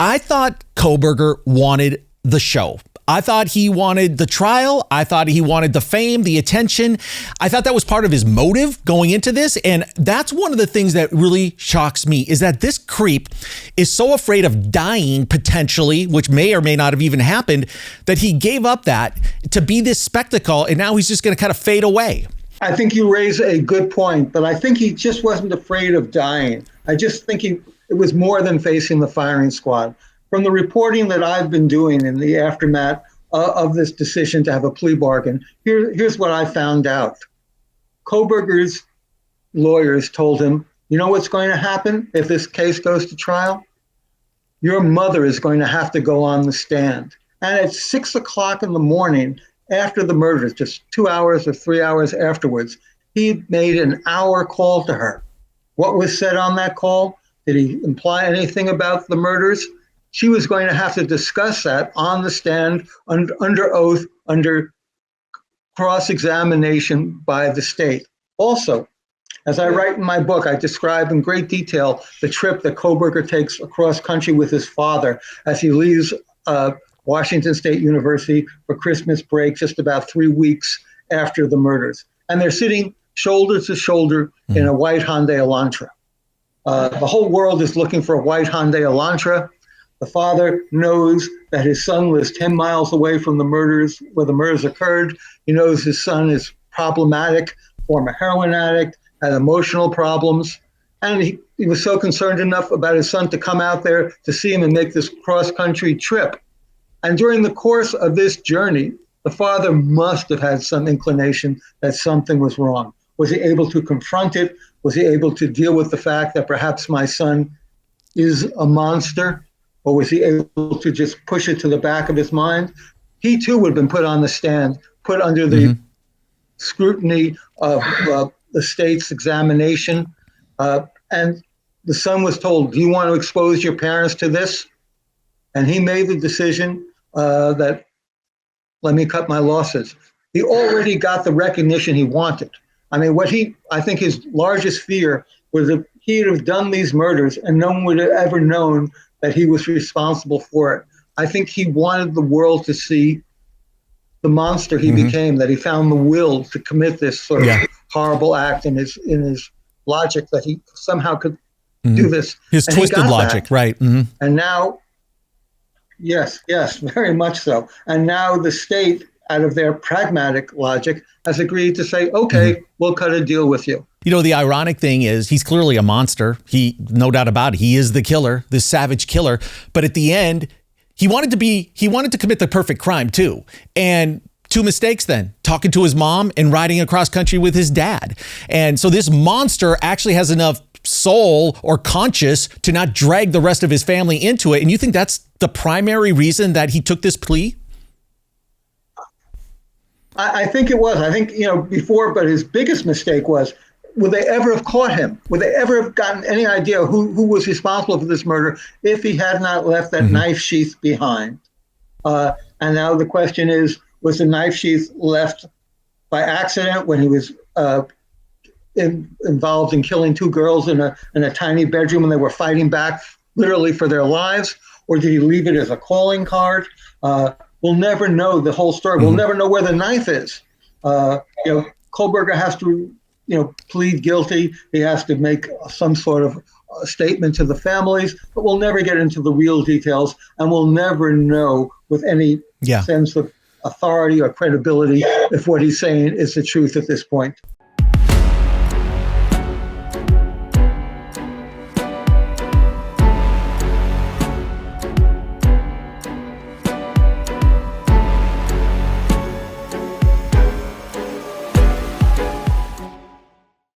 I thought Kohberger wanted the show. I thought he wanted the trial. I thought he wanted the fame, the attention. I thought that was part of his motive going into this. And that's one of the things that really shocks me is that this creep is so afraid of dying potentially, which may or may not have even happened, that he gave up that to be this spectacle. And now he's just going to kind of fade away. I think you raise a good point, but I think he just wasn't afraid of dying. I just think it was more than facing the firing squad. From the reporting that I've been doing in the aftermath of this decision to have a plea bargain, here's what I found out. Kohberger's lawyers told him, you know what's going to happen if this case goes to trial? Your mother is going to have to go on the stand. And at 6 o'clock in the morning, after the murders, just 2 hours or 3 hours afterwards, he made an hour call to her. What was said on that call? Did he imply anything about the murders? She was going to have to discuss that on the stand, under oath, under cross-examination by the state. Also, as I write in my book, I describe in great detail the trip that Kohberger takes across country with his father as he leaves Washington State University for Christmas break just about 3 weeks after the murders. And they're sitting shoulder to shoulder in a white Hyundai Elantra. The whole world is looking for a white Hyundai Elantra. The father knows that his son lives 10 miles away from the murders, where the murders occurred. He knows his son is problematic, former heroin addict, had emotional problems. And he was so concerned enough about his son to come out there to see him and make this cross-country trip. And during the course of this journey, the father must have had some inclination that something was wrong. Was he able to confront it? Was he able to deal with the fact that perhaps my son is a monster? Or was he able to just push it to the back of his mind? He too would have been put on the stand, put under the scrutiny of the state's examination. And the son was told, do you want to expose your parents to this? And he made the decision that, let me cut my losses. He already got the recognition he wanted. I mean, I think his largest fear was that he'd have done these murders and no one would have ever known that he was responsible for it. I think he wanted the world to see the monster he became, that he found the will to commit this sort of horrible act in his logic, that he somehow could do this. His twisted logic, right. And now, yes, very much so. And now the state, out of their pragmatic logic, has agreed to say, okay, we'll cut a deal with you. You know, the ironic thing is he's clearly a monster. No doubt about it. He is the killer, this savage killer. But at the end, he wanted to commit the perfect crime too. And two mistakes then, talking to his mom and riding across country with his dad. And so this monster actually has enough soul or conscience to not drag the rest of his family into it. And you think that's the primary reason that he took this plea? I think it was. I think, before, but his biggest mistake was, would they ever have caught him? Would they ever have gotten any idea who was responsible for this murder if he had not left that knife sheath behind? And now the question is, was the knife sheath left by accident when he was involved in killing two girls in a tiny bedroom when they were fighting back literally for their lives? Or did he leave it as a calling card? We'll never know the whole story. We'll never know where the knife is. Kohberger has to, plead guilty. He has to make some sort of statement to the families, but we'll never get into the real details, and we'll never know with any sense of authority or credibility if what he's saying is the truth at this point.